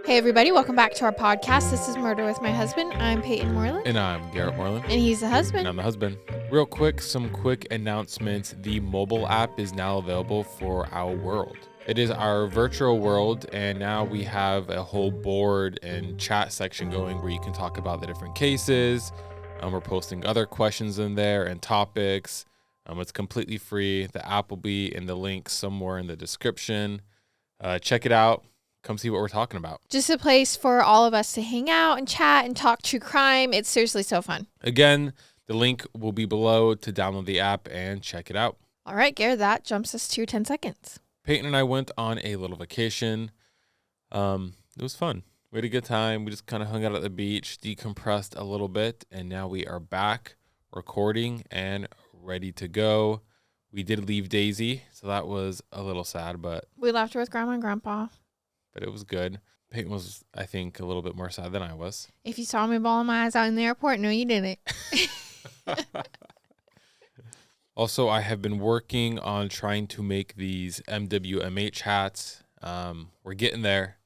Hey everybody, welcome back to our podcast. This is Murder with My Husband. I'm Payton Moreland. And I'm Garrett Moreland. And he's the husband. And I'm the husband. Real quick, some quick announcements. The mobile app is now available for our world. It is our virtual world, and now we have a whole board and chat section going where you can talk about the different cases. We're posting other questions in there and topics. It's completely free. The app will be in the link somewhere in the description. Check it out. Come see what we're talking about. Just a place for all of us to hang out and chat and talk true crime. It's seriously so fun. Again, the link will be below to download the app and check it out. All right, Garrett, that jumps us to 10 seconds. Peyton and I went on a little vacation. It was fun. We had a good time. We just kind of hung out at the beach, decompressed a little bit, and now we are back recording and ready to go. We did leave Daisy, so that was a little sad, but we left her with Grandma and Grandpa. But it was good. Peyton was, I think, a little bit more sad than I was. If you saw me bawling my eyes out in the airport, no, you didn't. Also, I have been working on trying to make these MWMH hats. We're getting there,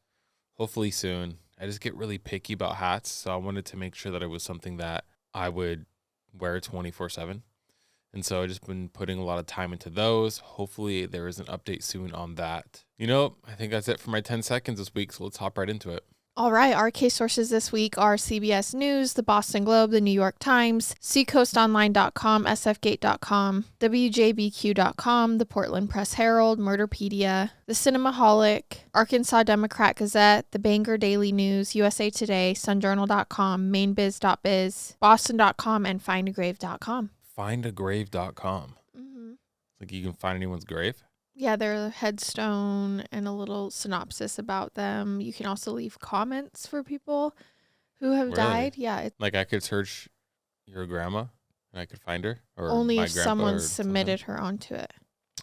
hopefully soon. I just get really picky about hats, so I wanted to make sure that it was something that I would wear 24/7. And so I've just been putting a lot of time into those. Hopefully there is an update soon on that. You know, I think that's it for my 10 seconds this week, so let's hop right into it. All right, our case sources this week are CBS News, the Boston Globe, the New York Times, seacoastonline.com, sfgate.com, wjbq.com, the Portland Press Herald, Murderpedia, the Cinemaholic, Arkansas Democrat Gazette, the Bangor Daily News, USA Today, sunjournal.com, mainbiz.biz, boston.com, and findagrave.com. Findagrave.com. Mm-hmm. Like you can find anyone's grave? Yeah, their headstone and a little synopsis about them. You can also leave comments for people who have died. Yeah. Like I could search your grandma and I could find her? Or only my if grandpa someone or submitted something? her onto it.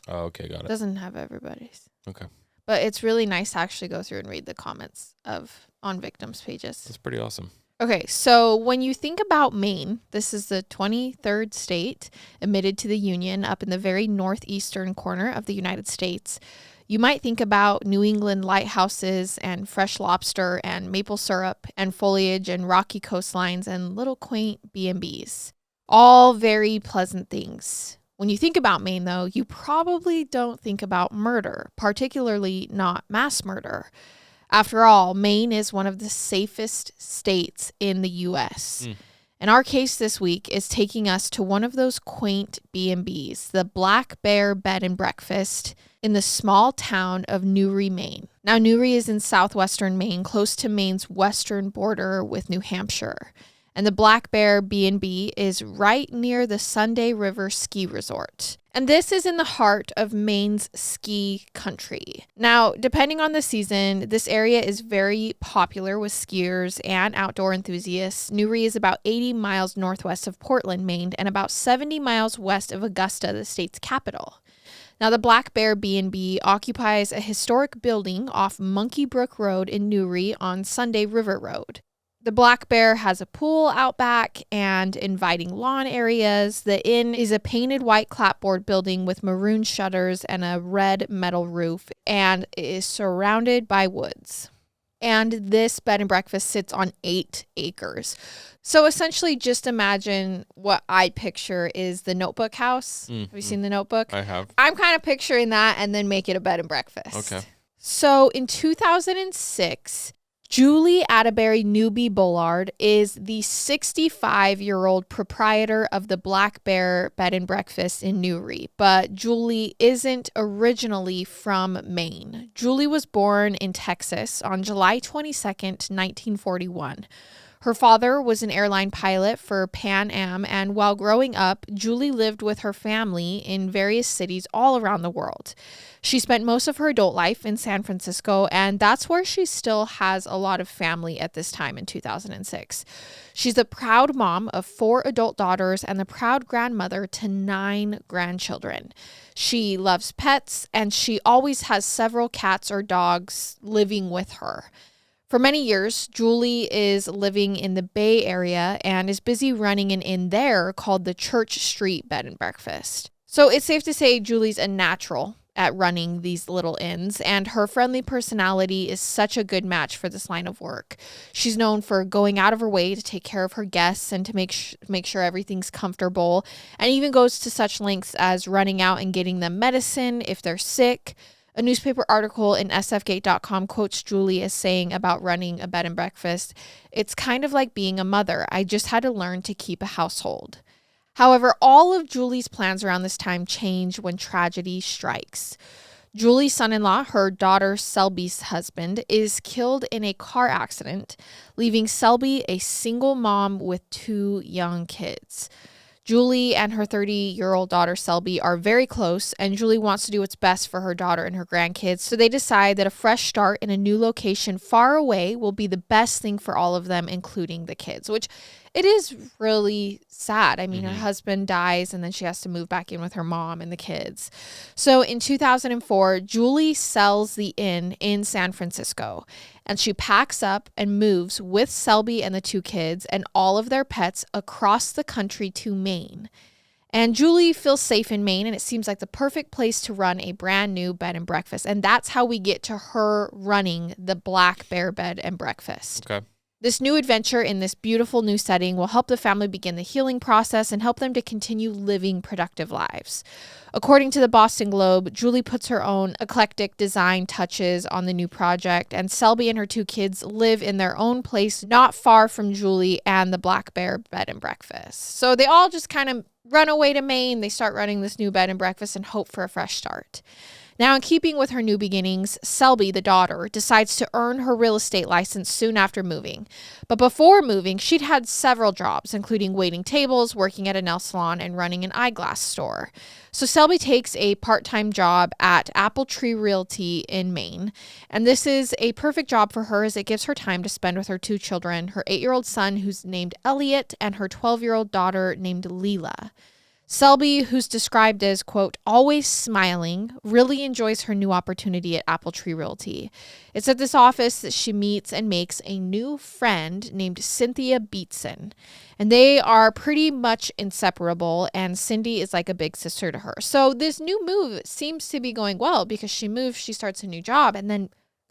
Oh, okay, got it. Doesn't have everybody's. Okay. But it's really nice to actually go through and read the comments on victims' pages. That's pretty awesome. Okay, so when you think about Maine, this is the 23rd state admitted to the Union up in the very northeastern corner of the United States. You might think about New England lighthouses and fresh lobster and maple syrup and foliage and rocky coastlines and little quaint B&Bs. All very pleasant things. When you think about Maine, though, you probably don't think about murder, particularly not mass murder. After all, Maine is one of the safest states in the U.S. And our case this week is taking us to one of those quaint B&Bs, the Black Bear Bed and Breakfast in the small town of Newry, Maine. Now, Newry is in southwestern Maine, close to Maine's western border with New Hampshire. And the Black Bear B&B is right near the Sunday River Ski Resort. And this is in the heart of Maine's ski country. Now, depending on the season, this area is very popular with skiers and outdoor enthusiasts. Newry is about 80 miles northwest of Portland, Maine, and about 70 miles west of Augusta, the state's capital. Now, the Black Bear B&B occupies a historic building off Monkey Brook Road in Newry on Sunday River Road. The Black Bear has a pool out back and inviting lawn areas. The inn is a painted white clapboard building with maroon shutters and a red metal roof, and is surrounded by woods. And this bed and breakfast sits on 8 acres. So essentially, just imagine what I picture is the Notebook house. Have you seen the Notebook? I have. I'm kind of picturing that and then make it a bed and breakfast. Okay. So in 2006... Julie Atterbury Newby Bullard is the 65-year-old proprietor of the Black Bear Bed and Breakfast in Newry, but Julie isn't originally from Maine. Julie was born in Texas on July 22nd, 1941. Her father was an airline pilot for Pan Am, and while growing up, Julie lived with her family in various cities all around the world. She spent most of her adult life in San Francisco, and that's where she still has a lot of family at this time in 2006. She's a proud mom of 4 adult daughters and the proud grandmother to 9 grandchildren. She loves pets, and she always has several cats or dogs living with her. For many years, Julie is living in the Bay Area and is busy running an inn there called the Church Street Bed and Breakfast. So it's safe to say Julie's a natural at running these little inns, and her friendly personality is such a good match for this line of work. She's known for going out of her way to take care of her guests and to make sure everything's comfortable, and even goes to such lengths as running out and getting them medicine if they're sick. A newspaper article in sfgate.com quotes Julie as saying about running a bed and breakfast, "It's kind of like being a mother. I just had to learn to keep a household." However, all of Julie's plans around this time change when tragedy strikes. Julie's son-in-law, her daughter Selby's husband, is killed in a car accident, leaving Selby a single mom with 2 young kids. Julie and her 30-year-old daughter Selby are very close, and Julie wants to do what's best for her daughter and her grandkids, so they decide that a fresh start in a new location far away will be the best thing for all of them, including the kids, which it is really sad. I mean, her husband dies, and then she has to move back in with her mom and the kids. So in 2004, Julie sells the inn in San Francisco, and she packs up and moves with Selby and the 2 kids and all of their pets across the country to Maine. And Julie feels safe in Maine, and it seems like the perfect place to run a brand new bed and breakfast. And that's how we get to her running the Black Bear Bed and Breakfast. Okay. This new adventure in this beautiful new setting will help the family begin the healing process and help them to continue living productive lives. According to the Boston Globe, Julie puts her own eclectic design touches on the new project, and Selby and her 2 kids live in their own place not far from Julie and the Black Bear Bed and Breakfast. So they all just kind of run away to Maine. They start running this new bed and breakfast and hope for a fresh start. Now, in keeping with her new beginnings, Selby, the daughter, decides to earn her real estate license soon after moving. But before moving, she'd had several jobs, including waiting tables, working at a nail salon, and running an eyeglass store. So Selby takes a part-time job at Apple Tree Realty in Maine. And this is a perfect job for her as it gives her time to spend with her 2 children, her 8-year-old son, who's named Elliot, and her 12-year-old daughter named Leela. Selby, who's described as, quote, always smiling, really enjoys her new opportunity at Apple Tree Realty. It's at this office that she meets and makes a new friend named Cynthia Beatson. And they are pretty much inseparable, and Cindy is like a big sister to her. So this new move seems to be going well because she moves, she starts a new job, and then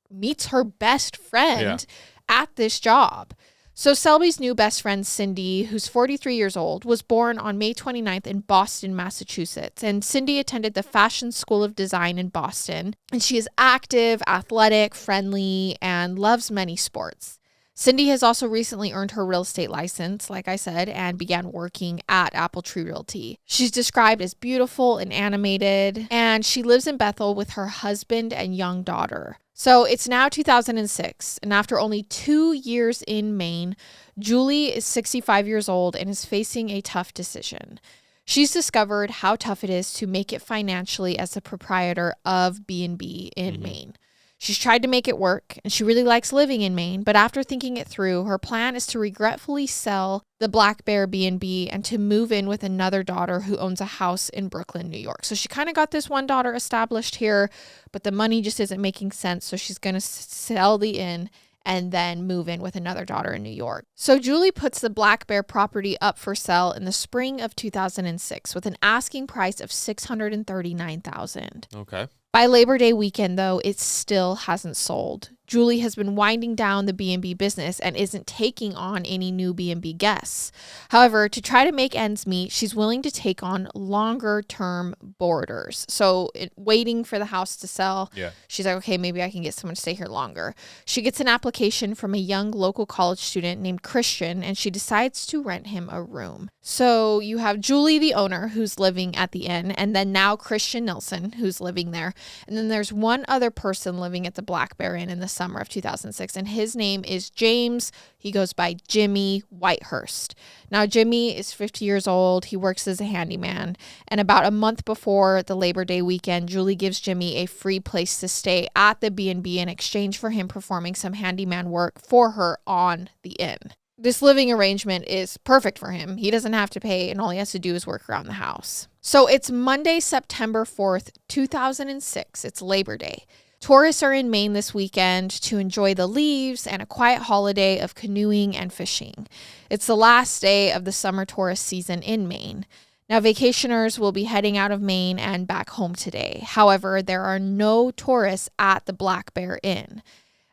meets her best friend at this job. So Selby's new best friend, Cindy, who's 43 years old, was born on May 29th in Boston, Massachusetts. And Cindy attended the Fashion School of Design in Boston. And she is active, athletic, friendly, and loves many sports. Cindy has also recently earned her real estate license, like I said, and began working at Apple Tree Realty. She's described as beautiful and animated, and she lives in Bethel with her husband and young daughter. So it's now 2006, and after only 2 years in Maine, Julie is 65 years old and is facing a tough decision. She's discovered how tough it is to make it financially as the proprietor of B&B in Maine. She's tried to make it work, and she really likes living in Maine, but after thinking it through, her plan is to regretfully sell the Black Bear B&B and to move in with another daughter who owns a house in Brooklyn, New York. So she kind of got this one daughter established here, but the money just isn't making sense, so she's going to sell the inn and then move in with another daughter in New York. So Julie puts the Black Bear property up for sale in the spring of 2006 with an asking price of $639,000. Okay. By Labor Day weekend, though, it still hasn't sold. Julie has been winding down the B&B business and isn't taking on any new B&B guests. However, to try to make ends meet, she's willing to take on longer-term boarders. So waiting for the house to sell, she's like, okay, maybe I can get someone to stay here longer. She gets an application from a young local college student named Christian, and she decides to rent him a room. So you have Julie, the owner, who's living at the inn, and then now Christian Nielsen, who's living there. And then there's one other person living at the Black Bear Inn in the summer of 2006, and his name is James. He goes by Jimmy Whitehurst. Now, Jimmy is 50 years old. He works as a handyman, and about a month before the Labor Day weekend, Julie gives Jimmy a free place to stay at the B&B in exchange for him performing some handyman work for her on the inn. This living arrangement is perfect for him. He doesn't have to pay, and all he has to do is work around the house. So it's Monday, September 4th, 2006. It's Labor Day. Tourists are in Maine this weekend to enjoy the leaves and a quiet holiday of canoeing and fishing. It's the last day of the summer tourist season in Maine. Now, vacationers will be heading out of Maine and back home today. However, there are no tourists at the Black Bear Inn.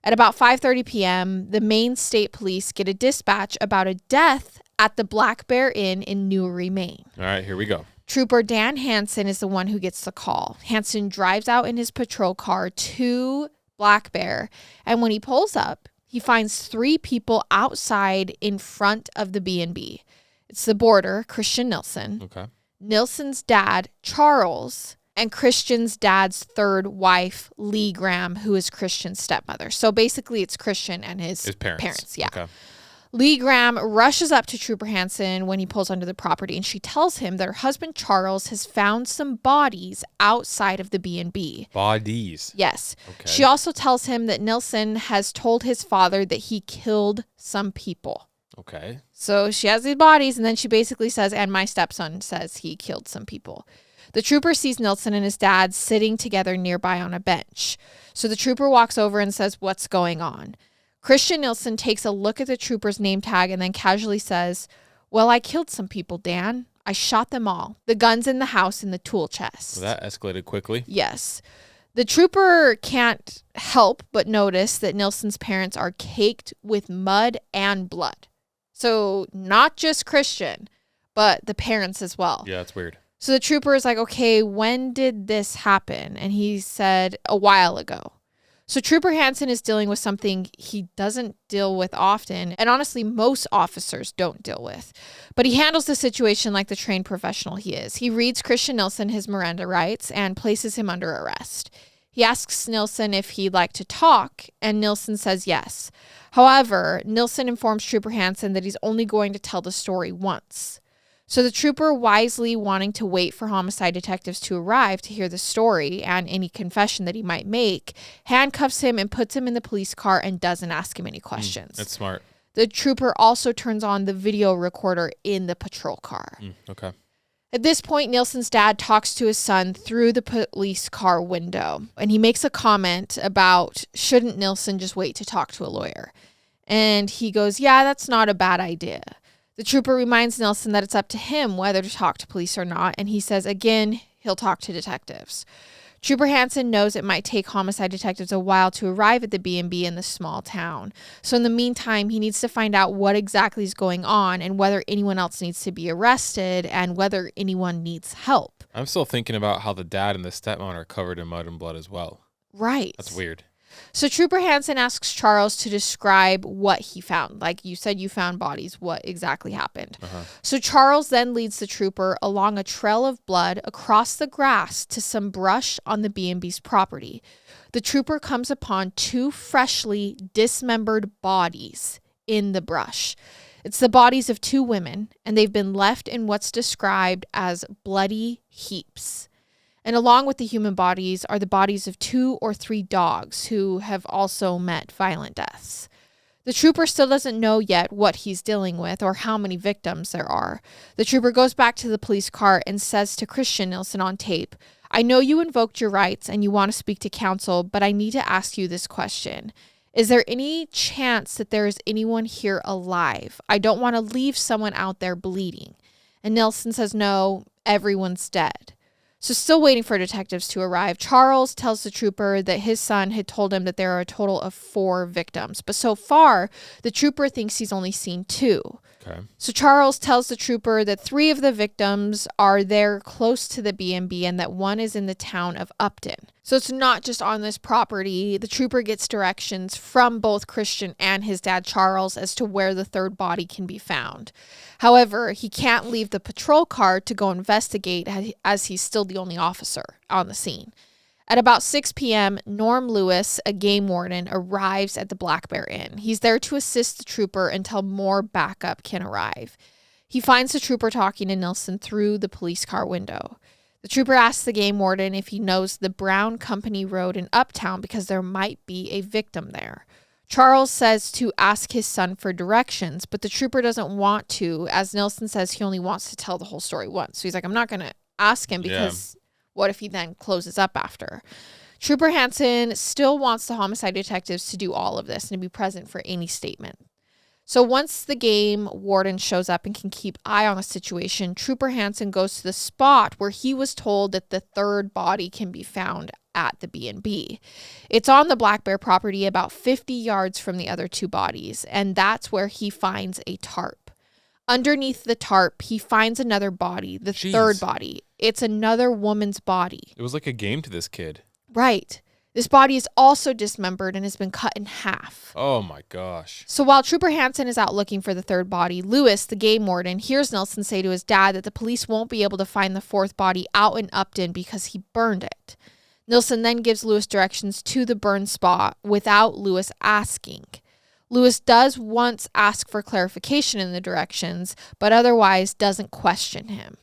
At about 5:30 p.m., the Maine State Police get a dispatch about a death at the Black Bear Inn in Newry, Maine. All right, here we go. Trooper Dan Hansen is the one who gets the call. Hansen drives out in his patrol car to Black Bear, and when he pulls up, he finds 3 people outside in front of the B&B. It's the boarder, Christian Nielsen, Okay. Nielsen's dad, Charles, and Christian's dad's third wife, Lee Graham, who is Christian's stepmother. So basically it's Christian and his parents. Yeah. Okay. Lee Graham rushes up to Trooper Hansen when he pulls onto the property, and she tells him that her husband Charles has found some bodies outside of the B&B. Bodies. Yes. Okay. She also tells him that Nielsen has told his father that he killed some people. Okay. So she has these bodies, and then she basically says, and my stepson says he killed some people. The trooper sees Nielsen and his dad sitting together nearby on a bench. So the trooper walks over and says, "What's going on?" Christian Nielsen takes a look at the trooper's name tag and then casually says, "Well, I killed some people, Dan. I shot them all. The gun's in the house in the tool chest." Well, that escalated quickly. Yes. The trooper can't help but notice that Nielsen's parents are caked with mud and blood. So not just Christian, but the parents as well. Yeah, that's weird. So the trooper is like, "Okay, when did this happen?" And he said, "A while ago." So Trooper Hansen is dealing with something he doesn't deal with often, and honestly, most officers don't deal with. But he handles the situation like the trained professional he is. He reads Christian Nielsen his Miranda rights and places him under arrest. He asks Nielsen if he'd like to talk, and Nielsen says yes. However, Nielsen informs Trooper Hansen that he's only going to tell the story once. So the trooper, wisely wanting to wait for homicide detectives to arrive to hear the story and any confession that he might make, handcuffs him and puts him in the police car and doesn't ask him any questions. That's smart. The trooper also turns on the video recorder in the patrol car. Okay. At this point, Nielsen's dad talks to his son through the police car window, and he makes a comment about, shouldn't Nielsen just wait to talk to a lawyer? And he goes, "Yeah, that's not a bad idea." The trooper reminds Nielsen that it's up to him whether to talk to police or not, and he says again he'll talk to detectives. Trooper Hansen knows it might take homicide detectives a while to arrive at the B&B in the small town. So in the meantime, he needs to find out what exactly is going on and whether anyone else needs to be arrested and whether anyone needs help. I'm still thinking about how the dad and the stepmom are covered in mud and blood as well. Right. That's weird. So Trooper Hansen asks Charles to describe what he found. Like you said, you found bodies. What exactly happened? So Charles then leads the trooper along a trail of blood across the grass to some brush on the B&B's property. The trooper comes upon 2 freshly dismembered bodies in the brush. It's the bodies of 2 women, and they've been left in what's described as bloody heaps. And along with the human bodies are the bodies of 2 or 3 dogs who have also met violent deaths. The trooper still doesn't know yet what he's dealing with or how many victims there are. The trooper goes back to the police car and says to Christian Nielsen on tape, "I know you invoked your rights and you want to speak to counsel, but I need to ask you this question. Is there any chance that there is anyone here alive? I don't want to leave someone out there bleeding." And Nielsen says, "No, everyone's dead." So still waiting for detectives to arrive, Charles tells the trooper that his son had told him that there are a total of 4 victims. But so far, the trooper thinks he's only seen 2. Okay. So Charles tells the trooper that 3 of the victims are there close to the B&B and that 1 is in the town of Upton. So it's not just on this property. The trooper gets directions from both Christian and his dad Charles as to where the 3rd body can be found. However, he can't leave the patrol car to go investigate as he's still the only officer on the scene. At about 6 p.m., Norm Lewis, a game warden, arrives at the Black Bear Inn. He's there to assist the trooper until more backup can arrive. He finds the trooper talking to Nielsen through the police car window. The trooper asks the game warden if he knows the Brown Company Road in Uptown because there might be a victim there. Charles says to ask his son for directions, but the trooper doesn't want to, as Nielsen says he only wants to tell the whole story once. So he's like, I'm not going to ask him because what if he then closes up after? Trooper Hansen still wants the homicide detectives to do all of this and to be present for any statement. So once the game warden shows up and can keep eye on the situation, Trooper Hansen goes to the spot where he was told that the third body can be found at the B&B. It's on the Black Bear property about 50 yards from the other two bodies, and that's where he finds a tarp. Underneath the tarp, he finds another body, the third body. It's another woman's body. It was like a game to this kid. Right. This body is also dismembered and has been cut in half. Oh my gosh. So while Trooper Hansen is out looking for the third body, Lewis, the game warden, hears Nielsen say to his dad that the police won't be able to find the fourth body out in Upton because he burned it. Nielsen then gives Lewis directions to the burn spot without Lewis asking. Lewis does once ask for clarification in the directions, but otherwise doesn't question him.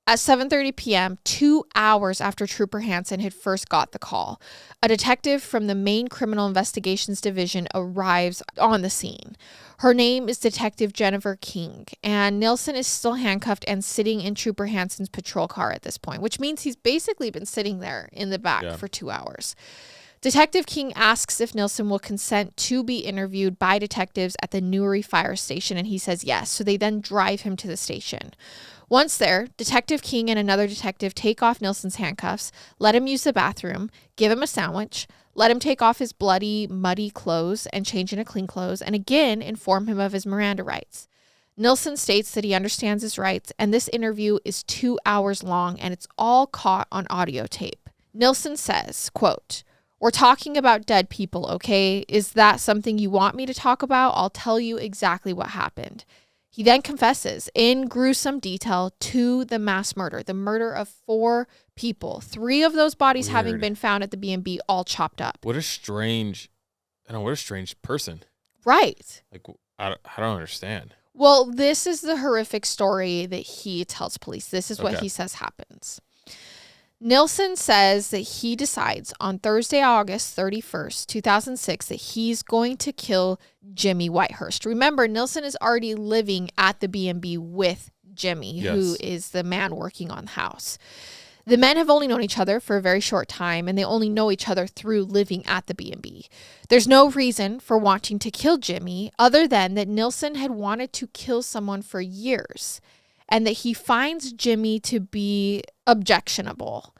At 7:30 p.m., 2 hours after Trooper Hansen had first got the call, a detective from the Maine Criminal Investigations Division arrives on the scene. Her name is Detective Jennifer King, and Nielsen is still handcuffed and sitting in Trooper Hansen's patrol car at this point, which means he's basically been sitting there in the back for 2 hours. Detective King asks if Nielsen will consent to be interviewed by detectives at the Newry Fire Station, and he says yes, so they then drive him to the station. Once there, Detective King and another detective take off Nielsen's handcuffs, let him use the bathroom, give him a sandwich, let him take off his bloody, muddy clothes and change into clean clothes, and again inform him of his Miranda rights. Nielsen states that he understands his rights, and this interview is 2 hours long, and it's all caught on audio tape. Nielsen says, quote, "We're talking about dead people, okay? Is that something you want me to talk about? I'll tell you exactly what happened." He then confesses in gruesome detail to the mass murder, the murder of 4 people, 3 of those bodies having been found at the B&B, all chopped up. What a strange person. Right. Like, I don't understand. Well, this is the horrific story that he tells police. This is what he says happens. Nielsen says that he decides on Thursday, August 31st, 2006, that he's going to kill Jimmy Whitehurst. Remember, Nielsen is already living at the B&B with Jimmy, who is the man working on the house. The men have only known each other for a very short time, and they only know each other through living at the B&B. There's no reason for wanting to kill Jimmy other than that Nielsen had wanted to kill someone for years, and that he finds Jimmy to be objectionable.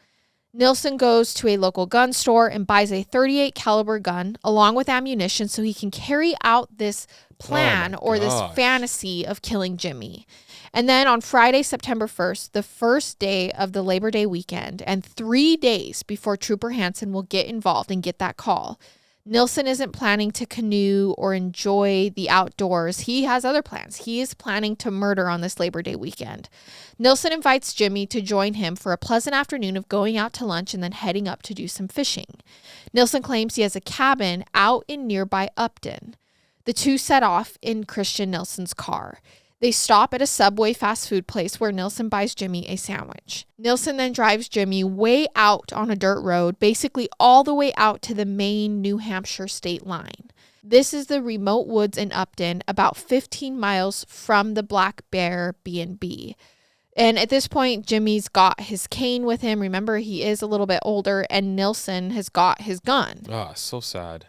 Nielsen goes to a local gun store and buys a .38 caliber gun along with ammunition so he can carry out this plan or this fantasy of killing Jimmy. And then on Friday, September 1st, the first day of the Labor Day weekend, and 3 days before Trooper Hansen will get involved and get that call, Nielsen isn't planning to canoe or enjoy the outdoors. He has other plans. He is planning to murder on this Labor Day weekend. Nielsen invites Jimmy to join him for a pleasant afternoon of going out to lunch and then heading up to do some fishing. Nielsen claims he has a cabin out in nearby Upton. The two set off in Christian Nielsen's car. They stop at a Subway fast food place where Nielsen buys Jimmy a sandwich. Nielsen then drives Jimmy way out on a dirt road, basically all the way out to the Maine-New Hampshire state line. This is the remote woods in Upton, about 15 miles from the Black Bear B&B. And at this point, Jimmy's got his cane with him. Remember, he is a little bit older, and Nielsen has got his gun. Ah, so sad.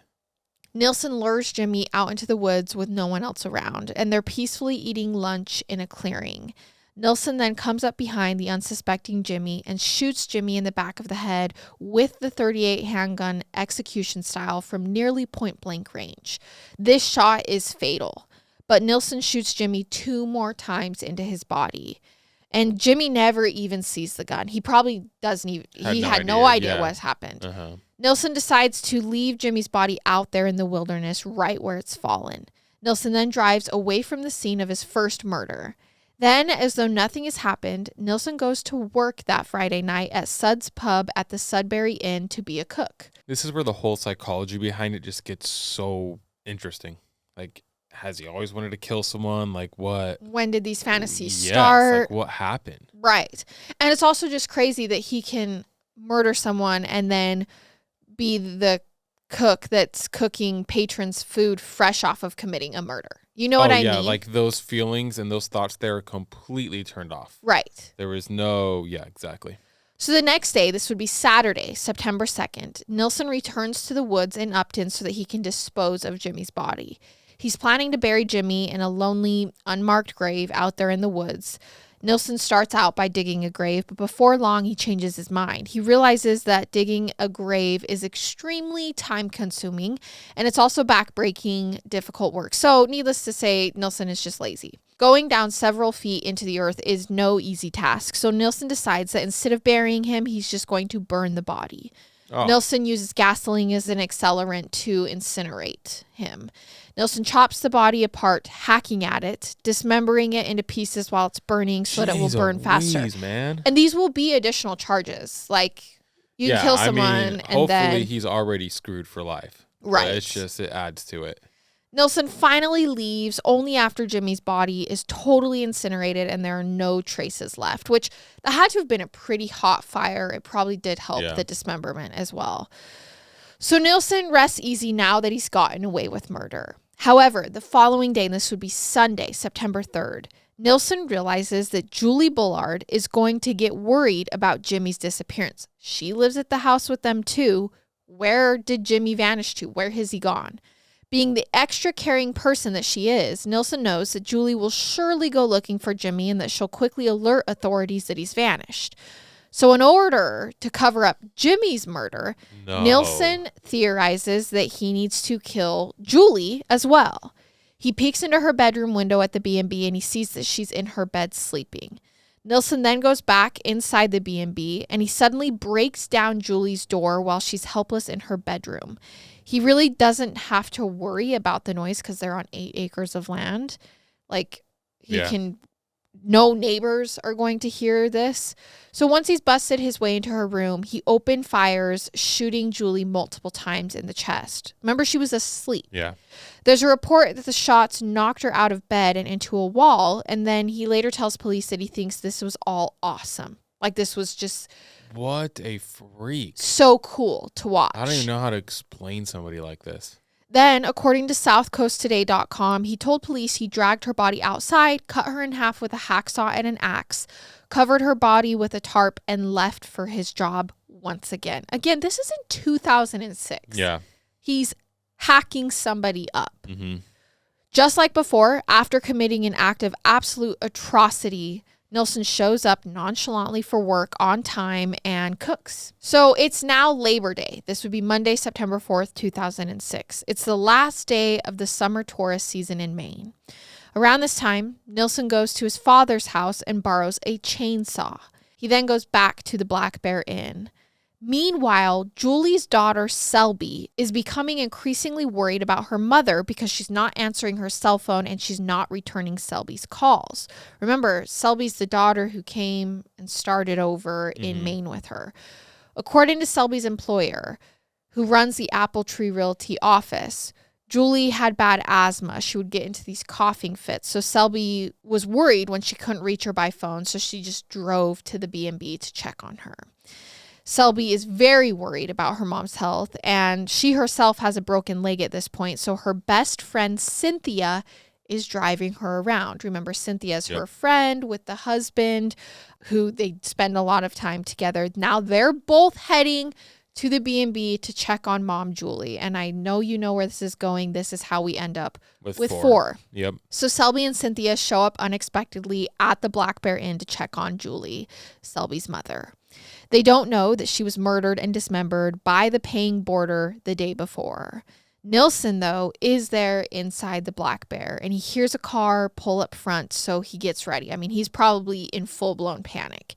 Nielsen lures Jimmy out into the woods with no one else around, and they're peacefully eating lunch in a clearing. Nielsen then comes up behind the unsuspecting Jimmy and shoots Jimmy in the back of the head with the .38 handgun execution style from nearly point-blank range. This shot is fatal, but Nielsen shoots Jimmy 2 more times into his body. And Jimmy never even sees the gun. He probably doesn't even, he had no idea what's happened. Nielsen decides to leave Jimmy's body out there in the wilderness right where it's fallen. Nielsen then drives away from the scene of his first murder. Then, as though nothing has happened, Nielsen goes to work that Friday night at Sud's Pub at the Sudbury Inn to be a cook. This is where the whole psychology behind it just gets so interesting. Like, has he always wanted to kill someone? Like, what? When did these fantasies start? Like, what happened? Right. And it's also just crazy that he can murder someone and then be the cook that's cooking patrons' food fresh off of committing a murder. You know what I mean? Yeah, like those feelings and those thoughts there are completely turned off. Right. There was no, exactly. So the next day, this would be Saturday, September 2nd, Nielsen returns to the woods in Upton so that he can dispose of Jimmy's body. He's planning to bury Jimmy in a lonely, unmarked grave out there in the woods. Nielsen starts out by digging a grave, but before long, he changes his mind. He realizes that digging a grave is extremely time-consuming, and it's also back-breaking, difficult work. So, needless to say, Nielsen is just lazy. Going down several feet into the earth is no easy task, so Nielsen decides that instead of burying him, he's just going to burn the body. Oh. Nielsen uses gasoline as an accelerant to incinerate him. Nielsen chops the body apart, hacking at it, dismembering it into pieces while it's burning so that it will burn faster. Man. And these will be additional charges. Like, you can kill someone and hopefully then... he's already screwed for life. Right. It's just, it adds to it. Nielsen finally leaves only after Jimmy's body is totally incinerated and there are no traces left, which that had to have been a pretty hot fire. It probably did help the dismemberment as well. So Nielsen rests easy now that he's gotten away with murder. However, the following day, and this would be Sunday, September 3rd, Nielsen realizes that Julie Bullard is going to get worried about Jimmy's disappearance. She lives at the house with them too. Where did Jimmy vanish to? Where has he gone? Being the extra caring person that she is, Nielsen knows that Julie will surely go looking for Jimmy and that she'll quickly alert authorities that he's vanished. So in order to cover up Jimmy's murder, Nielsen theorizes that he needs to kill Julie as well. He peeks into her bedroom window at the B&B and he sees that she's in her bed sleeping. Nielsen then goes back inside the B&B and he suddenly breaks down Julie's door while she's helpless in her bedroom. He really doesn't have to worry about the noise because they're on 8 acres of land. Like, no neighbors are going to hear this. So once he's busted his way into her room, he open fires, shooting Julie multiple times in the chest. Remember, she was asleep. Yeah. There's a report that the shots knocked her out of bed and into a wall. And then he later tells police that he thinks this was all awesome. Like, this was just... What a freak. So cool to watch. I don't even know how to explain somebody like this. Then, according to SouthCoastToday.com, he told police he dragged her body outside, cut her in half with a hacksaw and an axe, covered her body with a tarp, and left for his job once again. Again, this is in 2006. Yeah. He's hacking somebody up. Mm-hmm. Just like before, after committing an act of absolute atrocity, Nielsen shows up nonchalantly for work on time and cooks. So it's now Labor Day. This would be Monday, September 4th, 2006. It's the last day of the summer tourist season in Maine. Around this time, Nielsen goes to his father's house and borrows a chainsaw. He then goes back to the Black Bear Inn. Meanwhile, Julie's daughter, Selby, is becoming increasingly worried about her mother because she's not answering her cell phone and she's not returning Selby's calls. Remember, Selby's the daughter who came and started over in Maine with her. According to Selby's employer, who runs the Apple Tree Realty office, Julie had bad asthma. She would get into these coughing fits. So Selby was worried when she couldn't reach her by phone, so she just drove to the B&B to check on her. Selby is very worried about her mom's health, and she herself has a broken leg at this point, so her best friend, Cynthia, is driving her around. Remember, Cynthia's her friend with the husband, who they spend a lot of time together. Now they're both heading to the B&B to check on Mom Julie, and I know you know where this is going. This is how we end up with four. Yep. So Selby and Cynthia show up unexpectedly at the Black Bear Inn to check on Julie, Selby's mother. They don't know that she was murdered and dismembered by the paying boarder the day before. Nielsen, though, is there inside the Black Bear, and he hears a car pull up front, so he gets ready. I mean, he's probably in full-blown panic.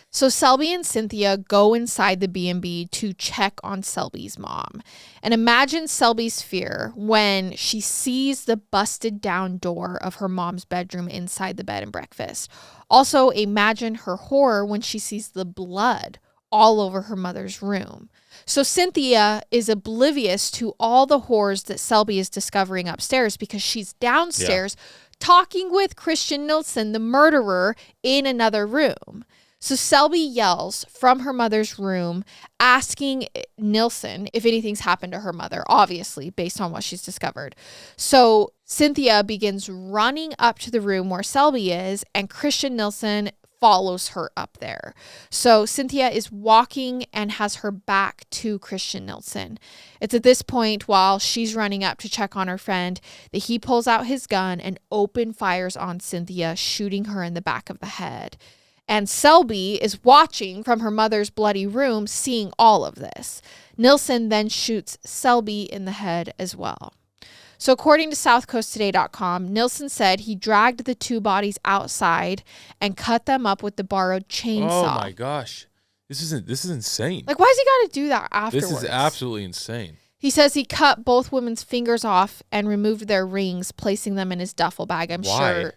So Selby and Cynthia go inside the B&B to check on Selby's mom. And imagine Selby's fear when she sees the busted down door of her mom's bedroom inside the bed and breakfast. Also, imagine her horror when she sees the blood all over her mother's room. So Cynthia is oblivious to all the horrors that Selby is discovering upstairs because she's downstairs talking with Christian Nielsen, the murderer, in another room. So Selby yells from her mother's room, asking Nielsen if anything's happened to her mother, obviously, based on what she's discovered. So Cynthia begins running up to the room where Selby is, and Christian Nielsen follows her up there. So Cynthia is walking and has her back to Christian Nielsen. It's at this point, while she's running up to check on her friend, that he pulls out his gun and open fires on Cynthia, shooting her in the back of the head. And Selby is watching from her mother's bloody room, seeing all of this. Nielsen then shoots Selby in the head as well. So according to SouthCoastToday.com, Nielsen said he dragged the two bodies outside and cut them up with the borrowed chainsaw. Oh my gosh. This is insane. Like, why does he got to do that afterwards? This is absolutely insane. He says he cut both women's fingers off and removed their rings, placing them in his duffel bag, I'm sure,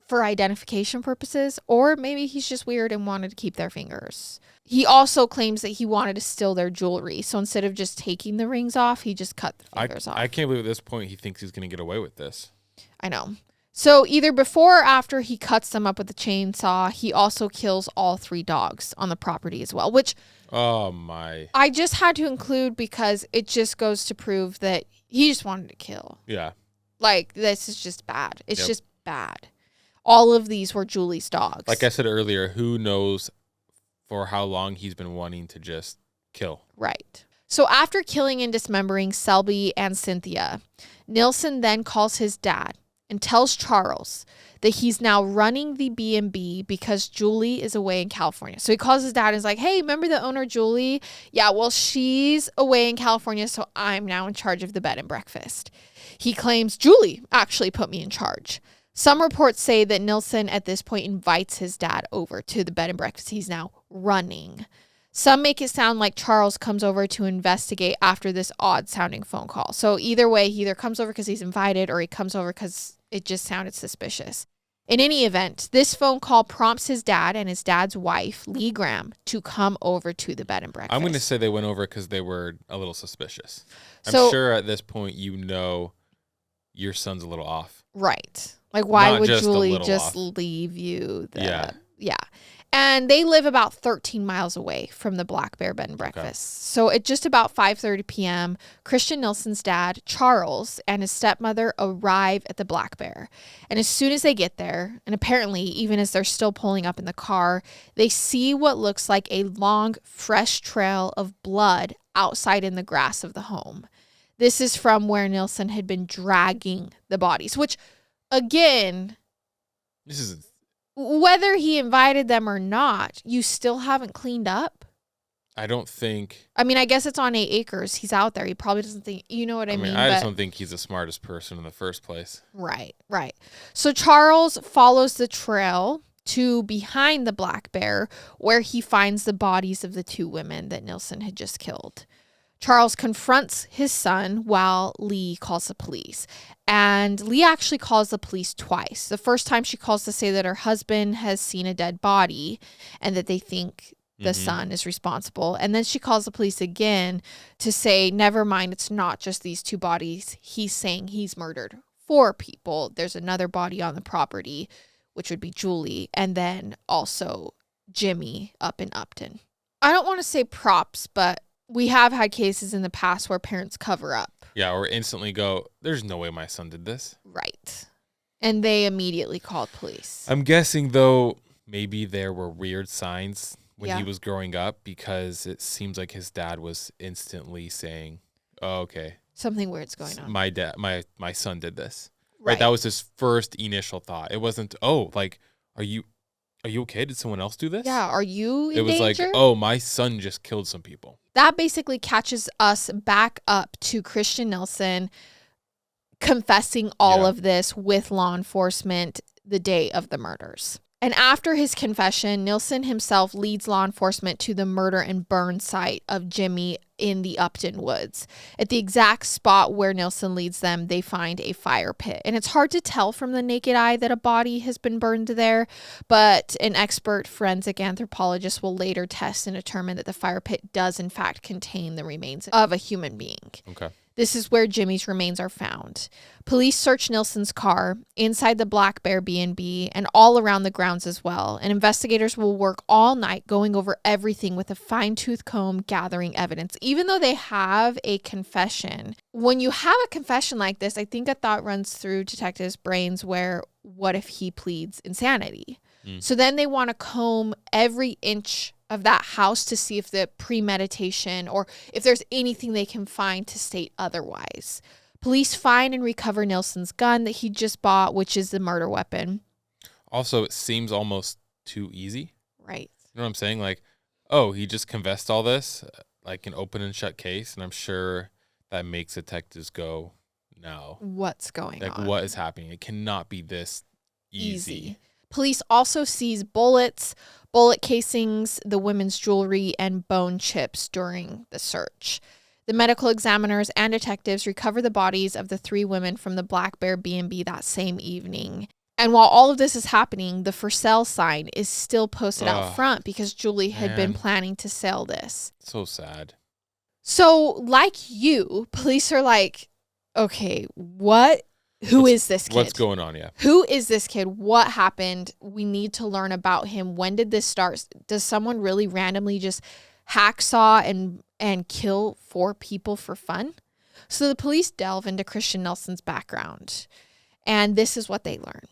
for identification purposes, or maybe he's just weird and wanted to keep their fingers. He also claims that he wanted to steal their jewelry. So instead of just taking the rings off, he just cut the fingers off. I can't believe at this point he thinks he's going to get away with this. I know. So either before or after he cuts them up with the chainsaw, he also kills all 3 dogs on the property as well, which I just had to include because it just goes to prove that he just wanted to kill. Yeah. Like, this is just bad. It's just bad. All of these were Julie's dogs. Like I said earlier, who knows for how long he's been wanting to just kill. Right. So after killing and dismembering Selby and Cynthia, Nielsen then calls his dad and tells Charles that he's now running the B&B because Julie is away in California. So he calls his dad and is like, hey, remember the owner, Julie? Yeah, well, she's away in California, so I'm now in charge of the bed and breakfast. He claims Julie actually put me in charge. Some reports say that Nielsen at this point invites his dad over to the bed and breakfast he's now running. Some make it sound like Charles comes over to investigate after this odd sounding phone call. So either way, he either comes over because he's invited or he comes over because it just sounded suspicious. In any event, this phone call prompts his dad and his dad's wife, Lee Graham, to come over to the bed and breakfast. I'm going to say they went over because they were a little suspicious. I'm sure at this point your son's a little off. Right. Like, why Not would just Julie just leave you? Yeah. And they live about 13 miles away from the Black Bear Bed and Breakfast. Okay. So at just about 5:30 p.m., Christian Nielsen's dad, Charles, and his stepmother arrive at the Black Bear. And as soon as they get there, and apparently even as they're still pulling up in the car, they see what looks like a long, fresh trail of blood outside in the grass of the home. This is from where Nielsen had been dragging the bodies, which, again, whether he invited them or not, you still haven't cleaned up. I don't think. I mean, I guess it's on 8 acres. He's out there. He probably doesn't think, you know what I mean? I just don't think he's the smartest person in the first place. Right. So Charles follows the trail to behind the Black Bear, where he finds the bodies of the 2 women that Nielsen had just killed. Charles confronts his son while Lee calls the police. And Lee actually calls the police twice. The first time she calls to say that her husband has seen a dead body and that they think the son is responsible. And then she calls the police again to say, never mind, it's not just these 2 bodies. He's saying he's murdered 4 people. There's another body on the property, which would be Julie, and then also Jimmy up in Upton. I don't want to say props, but we have had cases in the past where parents cover up. Yeah, or instantly go, there's no way my son did this. Right. And they immediately called police. I'm guessing, though, maybe there were weird signs when he was growing up, because it seems like his dad was instantly saying, oh, okay, something weird's going on. My son did this. Right. That was his first initial thought. It wasn't, oh, like, are you okay? Did someone else do this? Yeah, are you in danger? It was like, oh, my son just killed some people. That basically catches us back up to Christian Nielsen confessing all of this with law enforcement the day of the murders. And after his confession, Nielsen himself leads law enforcement to the murder and burn site of Jimmy in the Upton Woods. At the exact spot where Nielsen leads them, they find a fire pit. And it's hard to tell from the naked eye that a body has been burned there, but an expert forensic anthropologist will later test and determine that the fire pit does in fact contain the remains of a human being. Okay. This is where Jimmy's remains are found. Police search Nielsen's car, inside the Black Bear B&B, and all around the grounds as well. And investigators will work all night going over everything with a fine-tooth comb, gathering evidence. Even though they have a confession, when you have a confession like this, I think a thought runs through detectives' brains where, what if he pleads insanity? So then they want to comb every inch of that house to see if the premeditation or if there's anything they can find to state otherwise. Police find and recover Nielsen's gun that he just bought, which is the murder weapon. Also, it seems almost too easy. Right. You know what I'm saying? Like, oh, he just confessed all this, like an open and shut case. And I'm sure that makes detectives go, no. What's going on? Like, what is happening? It cannot be this easy. Police also seize bullets, bullet casings, the women's jewelry, and bone chips during the search. The medical examiners and detectives recover the bodies of the 3 women from the Black Bear B&B that same evening. And while all of this is happening, the for sale sign is still posted out front because Julie had been planning to sell this. So sad. So, like you, police are like, okay, who is this kid? What's going on? Yeah. Who is this kid? What happened? We need to learn about him. When did this start? Does someone really randomly just hacksaw and kill 4 people for fun? So the police delve into Christian Nielsen's background, and this is what they learn.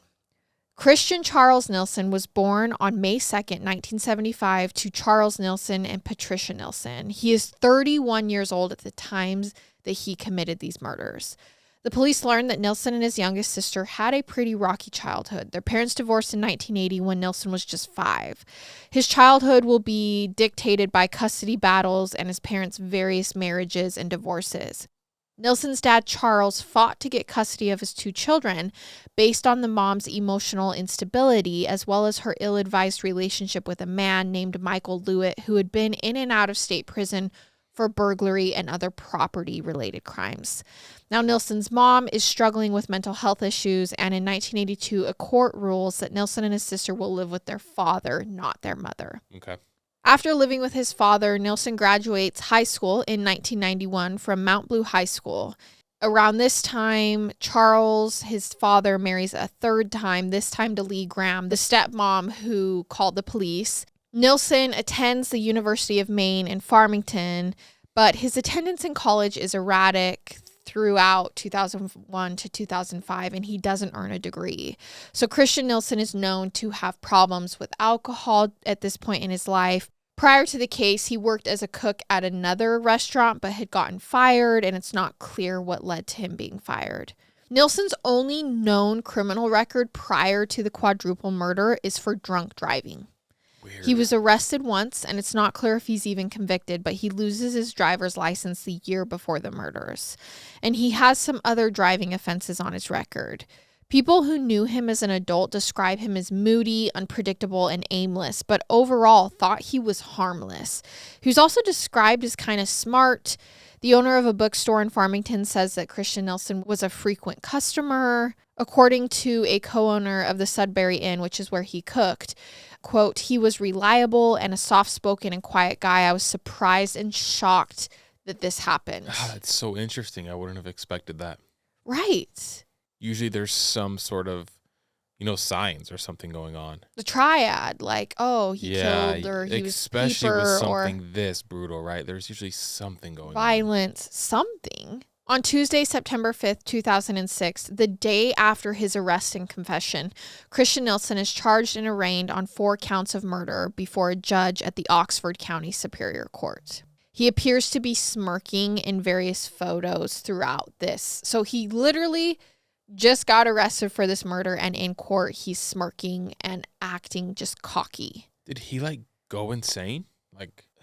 Christian Charles Nielsen was born on May 2nd, 1975 to Charles Nielsen and Patricia Nielsen. He is 31 years old at the time that he committed these murders. The police learned that Nielsen and his youngest sister had a pretty rocky childhood. Their parents divorced in 1980 when Nielsen was just 5. His childhood will be dictated by custody battles and his parents' various marriages and divorces. Nielsen's dad, Charles, fought to get custody of his 2 children based on the mom's emotional instability as well as her ill-advised relationship with a man named Michael Lewitt who had been in and out of state prison for burglary and other property-related crimes. Now, Nielsen's mom is struggling with mental health issues, and in 1982, a court rules that Nielsen and his sister will live with their father, not their mother. Okay. After living with his father, Nielsen graduates high school in 1991 from Mount Blue High School. Around this time, Charles, his father, marries a 3rd time, this time to Lee Graham, the stepmom who called the police. Nielsen attends the University of Maine in Farmington, but his attendance in college is erratic throughout 2001 to 2005, and he doesn't earn a degree. So Christian Nielsen is known to have problems with alcohol at this point in his life. Prior to the case, he worked as a cook at another restaurant, but had gotten fired, and it's not clear what led to him being fired. Nielsen's only known criminal record prior to the quadruple murder is for drunk driving. Weird. He was arrested once, and it's not clear if he's even convicted, but he loses his driver's license the year before the murders. And he has some other driving offenses on his record. People who knew him as an adult describe him as moody, unpredictable, and aimless, but overall thought he was harmless. He was also described as kind of smart. The owner of a bookstore in Farmington says that Christian Nielsen was a frequent customer. According to a co-owner of the Sudbury Inn, which is where he cooked, quote, he was reliable and a soft-spoken and quiet guy. I was surprised and shocked that this happened. That's so interesting. I wouldn't have expected that. Right. Usually there's some sort of, signs or something going on. The triad, like, oh, he killed or he was especially with or something this brutal, right? There's usually something going on. violence, something. On Tuesday, September 5th, 2006, the day after his arrest and confession, Christian Nielsen is charged and arraigned on 4 counts of murder before a judge at the Oxford County Superior Court. He appears to be smirking in various photos throughout this. So he literally just got arrested for this murder, and in court, he's smirking and acting just cocky. Did he, go insane?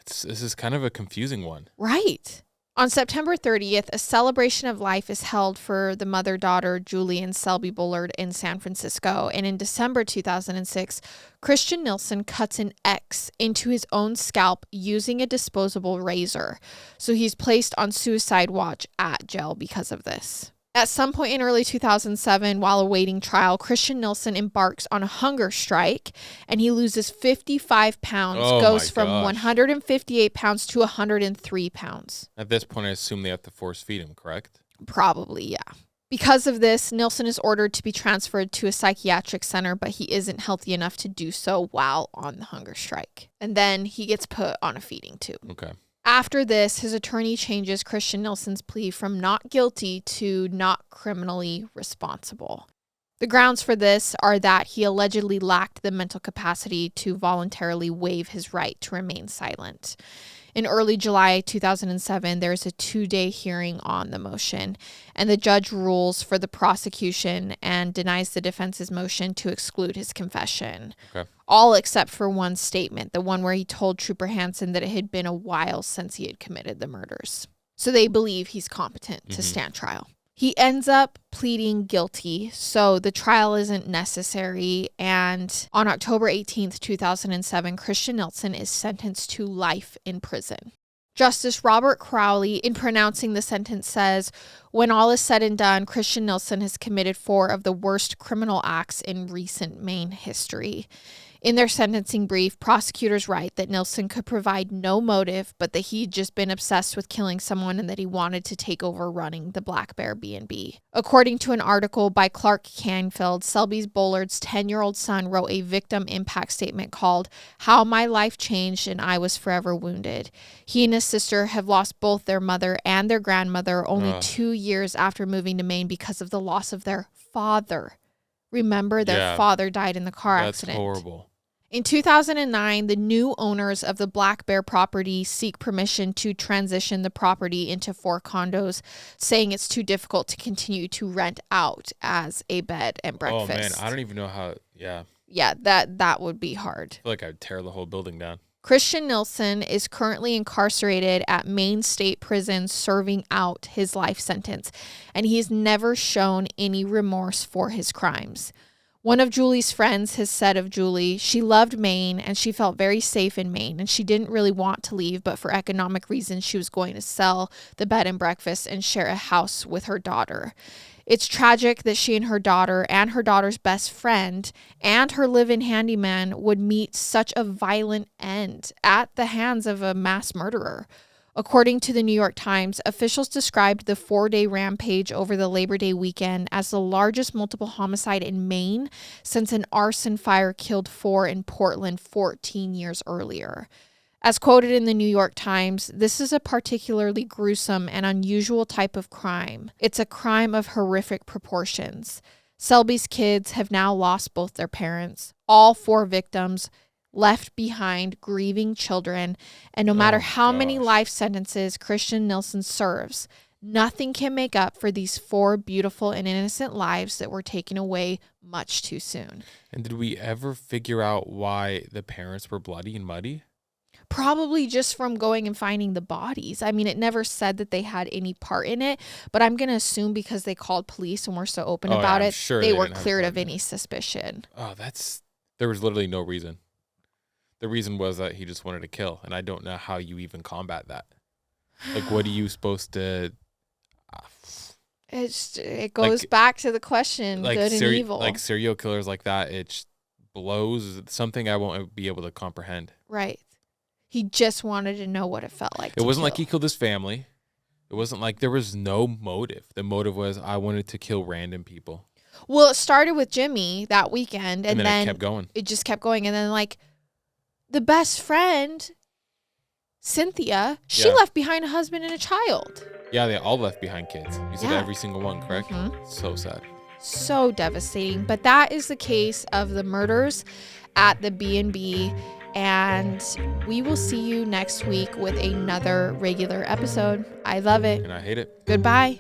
This is kind of a confusing one. Right. On September 30th, a celebration of life is held for the mother-daughter Julie and Selby Bullard in San Francisco. And in December 2006, Christian Nielsen cuts an X into his own scalp using a disposable razor. So he's placed on suicide watch at jail because of this. At some point in early 2007, while awaiting trial, Christian Nielsen embarks on a hunger strike, and he loses 55 pounds, goes from 158 pounds to 103 pounds. At this point, I assume they have to force feed him, correct? Probably, yeah. Because of this, Nielsen is ordered to be transferred to a psychiatric center, but he isn't healthy enough to do so while on the hunger strike. And then he gets put on a feeding tube. Okay. After this, his attorney changes Christian Nielsen's plea from not guilty to not criminally responsible. The grounds for this are that he allegedly lacked the mental capacity to voluntarily waive his right to remain silent. In early July 2007, there's a 2-day hearing on the motion, and the judge rules for the prosecution and denies the defense's motion to exclude his confession. Okay. All except for one statement, the one where he told Trooper Hansen that it had been a while since he had committed the murders. So they believe he's competent to stand trial. He ends up pleading guilty, so the trial isn't necessary. And on October 18th, 2007, Christian Nielsen is sentenced to life in prison. Justice Robert Crowley, in pronouncing the sentence, says, "When all is said and done, Christian Nielsen has committed 4 of the worst criminal acts in recent Maine history." In their sentencing brief, prosecutors write that Nielsen could provide no motive, but that he'd just been obsessed with killing someone and that he wanted to take over running the Black Bear B&B. According to an article by Clark Canfield, Selby Bullard's 10-year-old son wrote a victim impact statement called "How My Life Changed and I Was Forever Wounded." He and his sister have lost both their mother and their grandmother only 2 years after moving to Maine because of the loss of their father. Remember, their father died in the car accident. That's horrible. In 2009, the new owners of the Black Bear property seek permission to transition the property into 4 condos, saying it's too difficult to continue to rent out as a bed and breakfast. Oh, man. I don't even know how. Yeah. Yeah, that would be hard. I feel like I'd tear the whole building down. Christian Nielsen is currently incarcerated at Maine State Prison serving out his life sentence, and he's never shown any remorse for his crimes. One of Julie's friends has said of Julie, she loved Maine and she felt very safe in Maine, and she didn't really want to leave, but for economic reasons, she was going to sell the bed and breakfast and share a house with her daughter. It's tragic that she and her daughter and her daughter's best friend and her live-in handyman would meet such a violent end at the hands of a mass murderer. According to the New York Times, officials described the 4-day rampage over the Labor Day weekend as the largest multiple homicide in Maine since an arson fire killed 4 in Portland 14 years earlier. As quoted in the New York Times, this is a particularly gruesome and unusual type of crime. It's a crime of horrific proportions. Selby's kids have now lost both their parents. All 4 victims left behind grieving children, and no matter how many life sentences Christian Nielsen serves, nothing can make up for these 4 beautiful and innocent lives that were taken away much too soon. And did we ever figure out why the parents were bloody and muddy? Probably just from going and finding the bodies. I mean, it never said that they had any part in it, but I'm going to assume because they called police and were so open about it, sure they were cleared of any suspicion. Oh, there was literally no reason. The reason was that he just wanted to kill, and I don't know how you even combat that. Like, what are you supposed to... It goes back to the question, good and evil. Like, serial killers like that, it blows something I won't be able to comprehend. Right. He just wanted to know what it felt like. It wasn't like he killed his family. It wasn't like there was no motive. The motive was I wanted to kill random people. Well, it started with Jimmy that weekend, and then it kept going. It just kept going. And then, like, the best friend, Cynthia, she left behind a husband and a child. Yeah, they all left behind kids. You said every single one, correct? Mm-hmm. So sad. So devastating. But that is the case of the murders at the B&B. And we will see you next week with another regular episode. I love it. And I hate it. Goodbye.